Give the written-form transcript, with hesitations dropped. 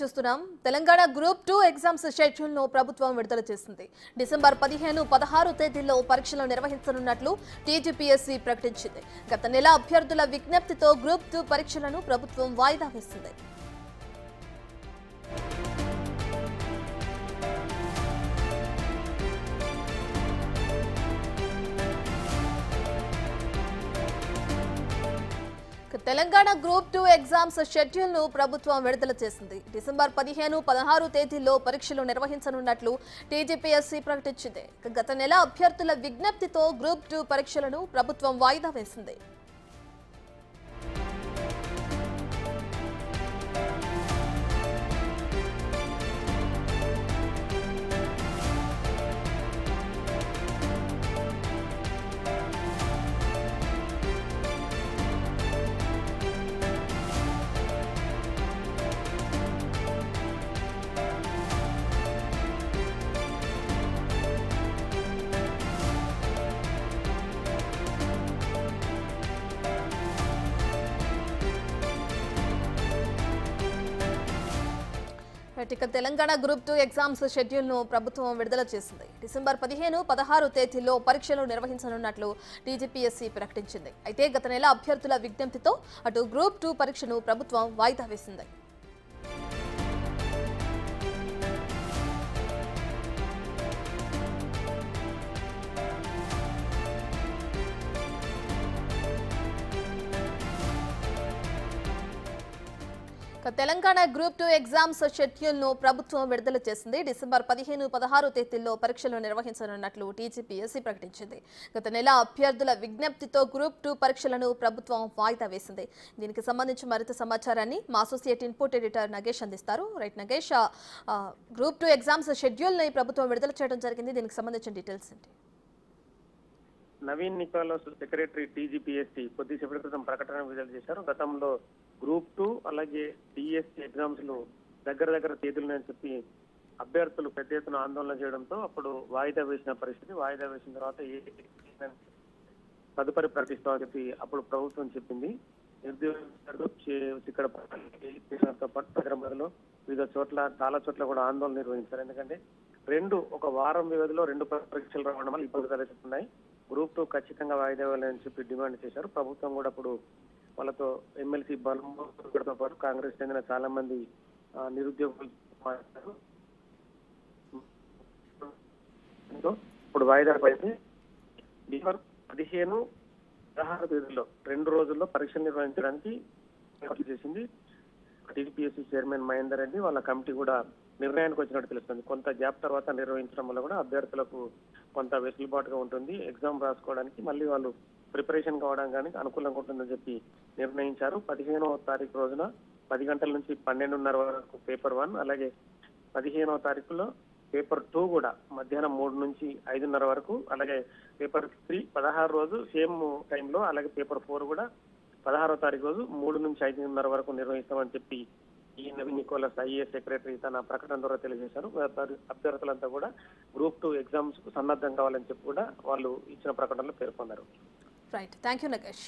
చూస్తున్నాం. Telangana group 2 exams schedule ను ప్రభుత్వం విడుదల చేసింది. డిసెంబర్ 15, 16 తేదీల్లో పరీక్షలు నిర్వహించనున్నట్లు టీజీపీఎస్సీ ప్రకటించింది. గత నెల అభ్యర్థుల విజ్ఞప్తితో గ్రూప్ 2 పరీక్షలను ప్రభుత్వం వాయిదా వేసింది. తెలంగాణ గ్రూప్ 2 ఎగ్జామ్స్ షెడ్యూల్ ను ప్రభుత్వం విడుదల చేసింది. డిసెంబర్ 15, 16 తేదీల్లో పరీక్షలు నిర్వహించనున్నట్లు టీజీపీఎస్సీ ప్రకటించింది. గత నెల అభ్యర్థుల విజ్ఞప్తితో గ్రూప్ 2 పరీక్షలను ప్రభుత్వం వాయిదా వేసింది. తెలంగాణ గ్రూప్ 2 ఎగ్జామ్స్ షెడ్యూల్ ను ప్రభుత్వం విడుదల చేసింది. డిసెంబర్ 15, 16 తేదీల్లో పరీక్షలు నిర్వహించనున్నట్లు టీజీపీఎస్సీ ప్రకటించింది. అయితే గత నెల అభ్యర్థుల విజ్ఞప్తితో అటు గ్రూప్ 2 పరీక్షను ప్రభుత్వం వాయిదా వేసింది. తెలంగాణ గ్రూప్ 2 ఎగ్జామ్స్ షెడ్యూల్ ను ప్రభుత్వం విడుదల చేసింది. డిసెంబర్ 15, 16 తేదీల్లో పరీక్షలు నిర్వహించనున్నట్లు టీజీపీఎస్సీ ప్రకటించింది. గత నెల అభ్యర్థుల విజ్ఞప్తితో గ్రూప్ 2 పరీక్షలను ప్రభుత్వం వాయిదా వేసింది. దీనికి సంబంధించి మరింత సమాచారాన్ని మా అసోసియేట్ ఇన్పుట్ ఎడిటర్ నగేష్ అందిస్తారు. Right Nagesh, group 2 exams schedule ని ప్రభుత్వం విడుదల చేయడం జరిగింది. దీనికి సంబంధించిన డీటెయిల్స్ ఏంటి? నవీన్ నికోలస్ సెక్రటరీ టీజీపీఎస్సీ కొద్దిసేపటి క్రితం ప్రకటన విడుదల చేశారు. గతంలో గ్రూప్ 2 అలాగే డిఎస్సీ ఎగ్జామ్స్ లు దగ్గర తేదీలని చెప్పి అభ్యర్థులు పెద్ద ఎత్తున ఆందోళన చేయడంతో అప్పుడు వాయిదా వేసిన పరిస్థితి. వాయిదా వేసిన తర్వాత తదుపరి ప్రకటిస్తామని చెప్పి అప్పుడు ప్రభుత్వం చెప్పింది. నిరుద్యోగులు ఇక్కడ హైదరాబాద్లో వివిధ చోట్ల చాలా చోట్ల కూడా ఆందోళన నిర్వహించారు. ఎందుకంటే ఒక వారం వ్యవధిలో 2 పరీక్షలు రావడం వల్ల ఇబ్బంది కలుగుతున్నాయి. గ్రూప్ 2 ఖచ్చితంగా వాయిదా వేయాలని చెప్పి డిమాండ్ చేశారు. ప్రభుత్వం కూడా అప్పుడు వాళ్ళతో ఎమ్మెల్సీ బలంతో పాటు కాంగ్రెస్ చెందిన చాలా మంది నిరుద్యోగులు మాట్లాడారు. ఇప్పుడు వాయిదా పడింది. డిసెంబర్ 15, 16 తేదీల్లో 2 రోజుల్లో పరీక్షలు నిర్వహించడానికి చేసింది. టీజీపీఎస్సీ చైర్మన్ మహేందర్ రెడ్డి వాళ్ళ కమిటీ కూడా నిర్ణయానికి వచ్చినట్టు తెలుస్తుంది. కొంత గ్యాప్ తర్వాత నిర్వహించడం వల్ల కూడా అభ్యర్థులకు కొంత వెసులుబాటుగా ఉంటుంది. ఎగ్జామ్ రాసుకోవడానికి మళ్ళీ వాళ్ళు ప్రిపరేషన్ కావడానికి అనుకూలంగా ఉంటుందని చెప్పి నిర్ణయించారు. 15వ తారీఖు రోజున 10 గంటల నుంచి 12:30 వరకు పేపర్ 1, అలాగే 15వ తారీఖులో పేపర్ 2 కూడా మధ్యాహ్నం 3 నుంచి 5:30 వరకు, అలాగే పేపర్ 3 16 రోజు సేమ్ టైంలో, అలాగే పేపర్ 4 కూడా 16వ తారీఖు రోజు 3 నుంచి 5:30 వరకు నిర్వహిస్తామని చెప్పి ఈ నవీన్ నికోలస్ ఐఏఎస్ సెక్రటరీ తన ప్రకటన ద్వారా తెలియజేశారు. అభ్యర్థులంతా కూడా గ్రూప్ 2 ఎగ్జామ్స్ కు సన్నద్ధం కావాలని చెప్పి కూడా వాళ్ళు ఇచ్చిన ప్రకటనలో పేర్కొన్నారు. Right, thank you Nagesh.